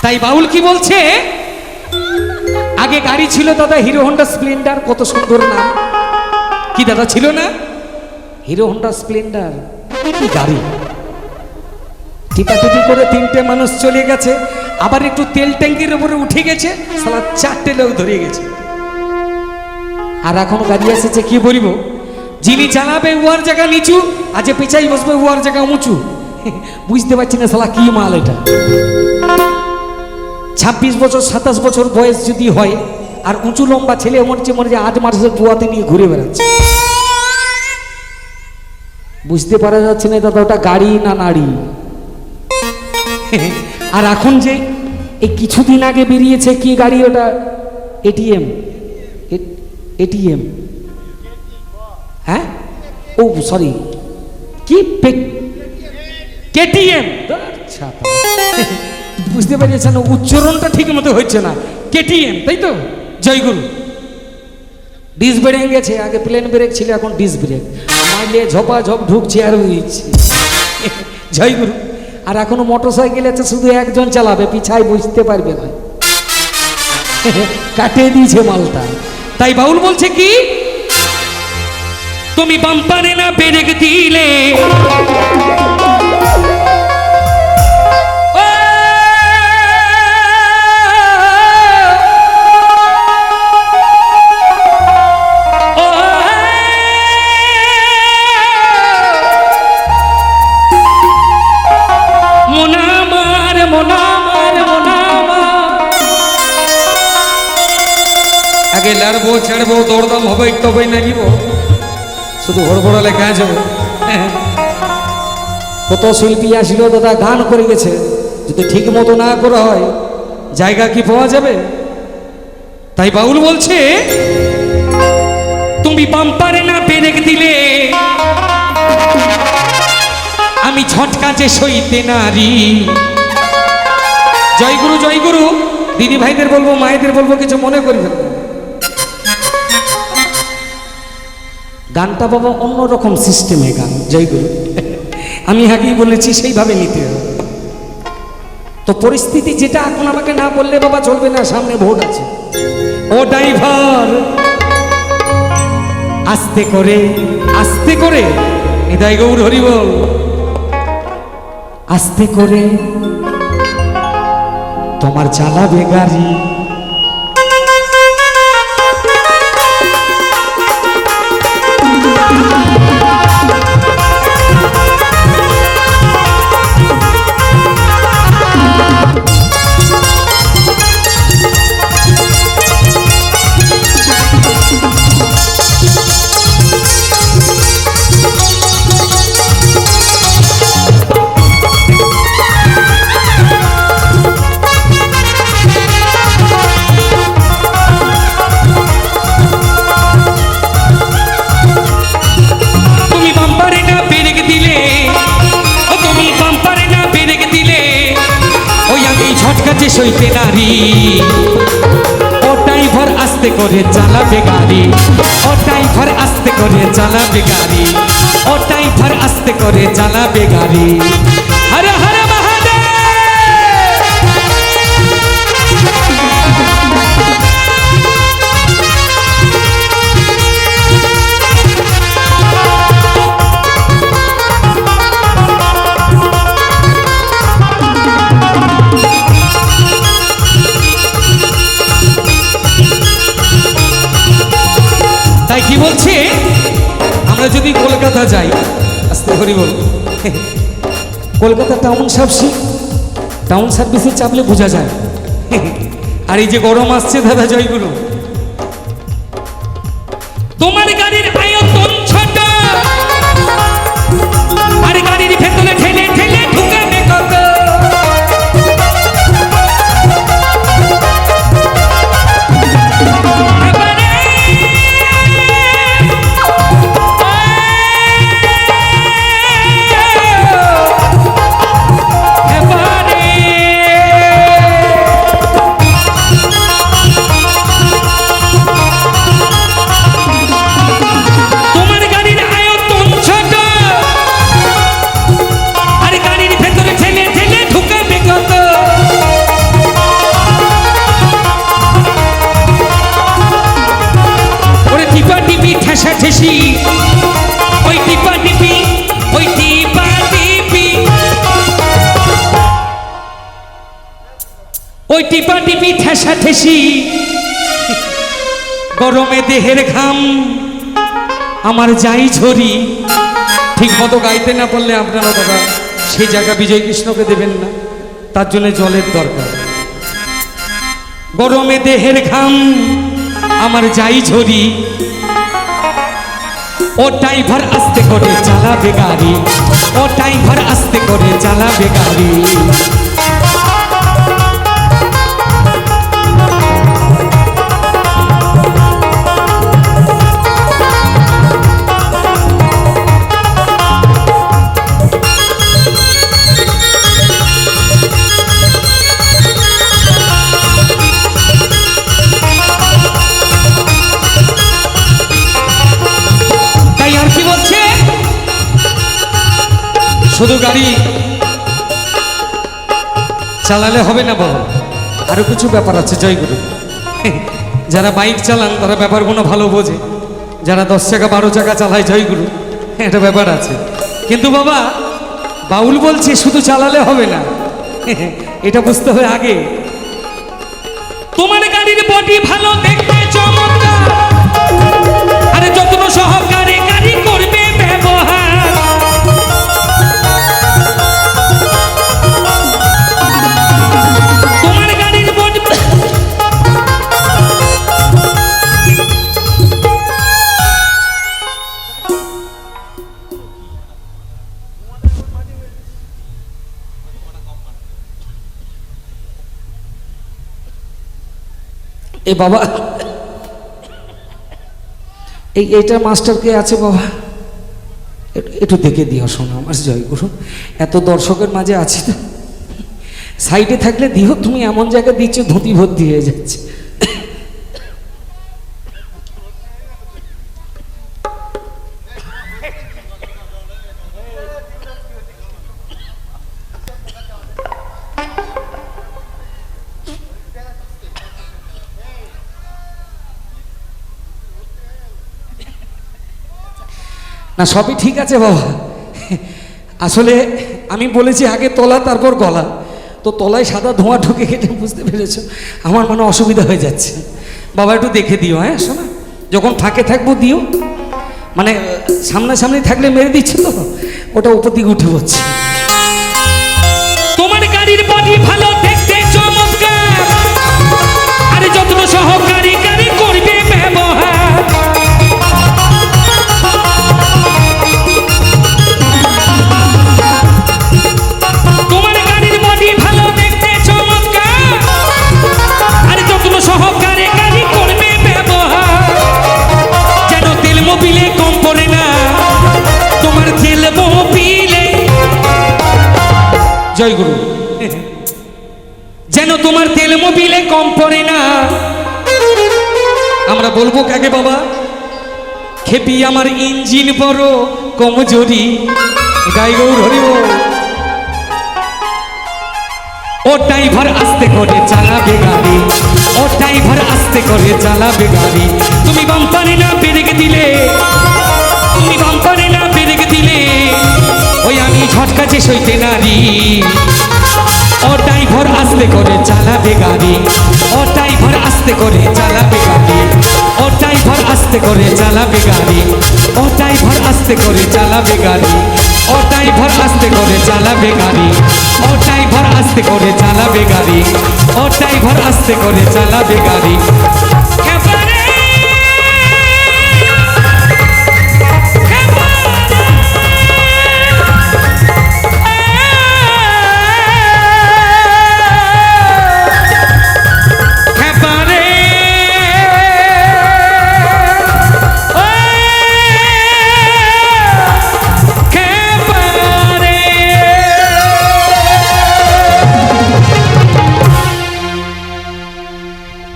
তাই বাউল কি বলছে, আগে গাড়ি ছিল দাদা হিরো হন্ডা স্প্লেন্ডার, কত সুন্দর নাম, কি দাদা ছিল না হিরো হন্ডা স্প্লেন্ডার, কি গাড়ি। টিপাটিপি করে 3টে মানুষ চলে গেছে, আবার একটু তেল ট্যাঙ্কির উপরে উঠে গেছে, সালা 4টে লোক ধরে গেছে। আর এখন গাড়ি এসেছে কি বলিব, যিনি চালাবে উয়ার জায়গা নিচু, আজ পেছাই বসবে উয়ার জায়গা উঁচু। বুঝতে পারছি না সালা কি মাল এটা। 26 বছর 27 বছর বয়স যদি হয়, আর উঁচু লম্বা ছেলে মনে হচ্ছে 8 মাসের বুয়াতে নিয়ে ঘুরে বেড়াচ্ছে। বুঝতে পারা যাচ্ছে না দাদা ওটা গাড়ি না নাড়ি। আর এখন যে এই কিছুদিন আগে বেরিয়েছে কি গাড়ি ওটা, এটিএম, এটিএম, হ্যাঁ ও সরি কি কেটিএম, বুঝতে পেরেছেন উচ্চারণটা ঠিক মতো হচ্ছে না, কেটিএম তাই তো। জয়গুরু ডিস ব্রেক গেছে, আগে প্লেন ব্রেক ছিল এখন ডিস ব্রেক, মাইলে ঝপা ঝপ ঢুকছে আর উঠছে। জয়গুরু। আর এখনো মোটর সাইকেল আছে, শুধু একজন চালাবে, পিছায় বুঝতে পারবে না, কাটে দিয়েছে মালটা। তাই বাউল বলছে কি, তুমি বাম্পারে না ব্রেক দিলে আগে লাড়বো ছাড়বো দরদাম হবে তবে না নিব, শুধু হড়বড়া লেখা যাবে। কত শিল্পী আসিল দাদা গান করে গেছে, যদি ঠিক মতো না করা হয় জায়গা কি পাওয়া যাবে। তাই বাউল বলছে, তুমি বাম্পারে না ব্রেক দিলে আমি ঝটকা যে সইতে নারি। জয়গুরু জয়গুরু, দিদি ভাইদের বলবো মায়েদের বলবো কিছু মনে করবেন না, গানটা বাবা অন্যরকম সিস্টেমে গান। জয়গুরু আমি আগেই বলেছি সেইভাবে নিতে হবে। তো পরিস্থিতি যেটা এখন আমাকে না বললে বাবা চলবে না, সামনে ভোট আছে। ও ড্রাইভার আস্তে করে আস্তে করে, নিতাই গৌর হরি বল, আস্তে করে তোমার চালাবে গাড়ি। সইতে নারী ও ড্রাইভার আস্তে করে চালাবে গাড়ি, ও ড্রাইভার আস্তে করে চালাবে গাড়ি, ও ড্রাইভার আস্তে করে চালাবে গাড়ি। হর হর মহাদেব। তাই কি বলছে, আমরা যদি কলকাতা যাই, আস্তে হরি বল, কলকাতা টাউন সার্ভিসে চাপলে বোঝা যায়। আর এই যে গরম আসছে দাদা জয়গুরু, তোমার গাড়ির আয়তন ছোট, আর গাড়ির ভেতরে ঠেলে ঠেলে ঢুকাবে কত। ওই টিপা টিপি ঠেসা ঠেসি গরমে দেহের ঘাম আমার যাই ঝরি। ঠিক মতো গাইতে না পারলে আপনারা দাদা সেই জায়গা বিজয় কৃষ্ণকে দেবেন না, তার জন্য জলের দরকার। গরমে দেহের ঘাম আমার যাই ঝরি, ও ড্রাইভার আস্তে করে চালাবে গাড়ি, ও ড্রাইভার আস্তে করে চালাবে গাড়ি। শুধু গাড়ি চালালে হবে না বাবা, আরো কিছু ব্যাপার আছে। জয়গুরু, যারা বাইক চালান তারা ব্যাপারগুলো ভালো বোঝে, যারা 10 চাকা 12 চাকা চালায় জয়গুরু, এটা ব্যাপার আছে। কিন্তু বাবা বাউল বলছে শুধু চালালে হবে না, এটা বুঝতে হবে আগে। তোমার গাড়ির বডি ভালো দেখতে চমৎকার, আরে যত্ন সহকারে গাড়ি করবে ব্যবহার। এ বাবা এইটা মাস্টার কে আছে বাবা, একটু দেখে দিও শোনো আমার জয়গুরু, এত দর্শকের মাঝে আছি তো, সাইডে থাকলে দিও, তুমি এমন জায়গায় দিচ্ছ ধুতি ভর্তি হয়ে যাচ্ছে। না সবই ঠিক আছে বাবা, আসলে আমি বলেছি আগে তলা তারপর গলা, তো তলায় সাদা ধোঁয়া ঢুকে গেছে, বুঝতে পেরেছো, আমার মনে অসুবিধা হয়ে যাচ্ছে। বাবা একটু দেখে দিও, হ্যাঁ শোনা, যখন ফাঁকে থাকবো দিও, মানে সামনাসামনি থাকলে মেরে দিচ্ছে তো, ওটা উপর দিকে উঠে পড়ছে। তোমার গাড়ির বডি ভালো দেখতে চমৎকার, আরে যত্ন সহকারী গাড়ি করবে ব্যবহার। তোমার গাড়ির বডি ভালো দেখতে চমৎকার, আরে যত্ন সহকারে গাড়ি করবে ব্যবহার। যেন তেল মোবিলে কম পড়ে না, তোমার তেল মোবিলে, জয়গুরু, যেন তোমার তেল মোবিলে কম পড়ে না। আমরা বলবো কাকে বাবা, খেপি আমার ইঞ্জিন বড় কমজোরি, গাই গৌর হরিব। ও ড্রাইভার আস্তে করে চালাবে গাড়ি, ও ড্রাইভার আস্তে করে চালাবে গাড়ি। তুমি বাম্পারে না ব্রেক দিলে, তুমি বাম্পারে না ব্রেক দিলে, ওই আমি ঝটকাছে সইতে নারী। ও ড্রাইভার আস্তে করে চালাবে গাড়ি, ও ড্রাইভার আস্তে করে চালাবে গাড়ি, ও ড্রাইভার আস্তে করে চালাবে গাড়ি, ও ড্রাইভার আস্তে করে চালাবে গাড়ি, ও ড্রাইভার আস্তে করে চালাবে গাড়ি, ও ড্রাইভার আস্তে করে চালাবে গাড়ি, ও ড্রাইভার আস্তে করে চালাবে গাড়ি।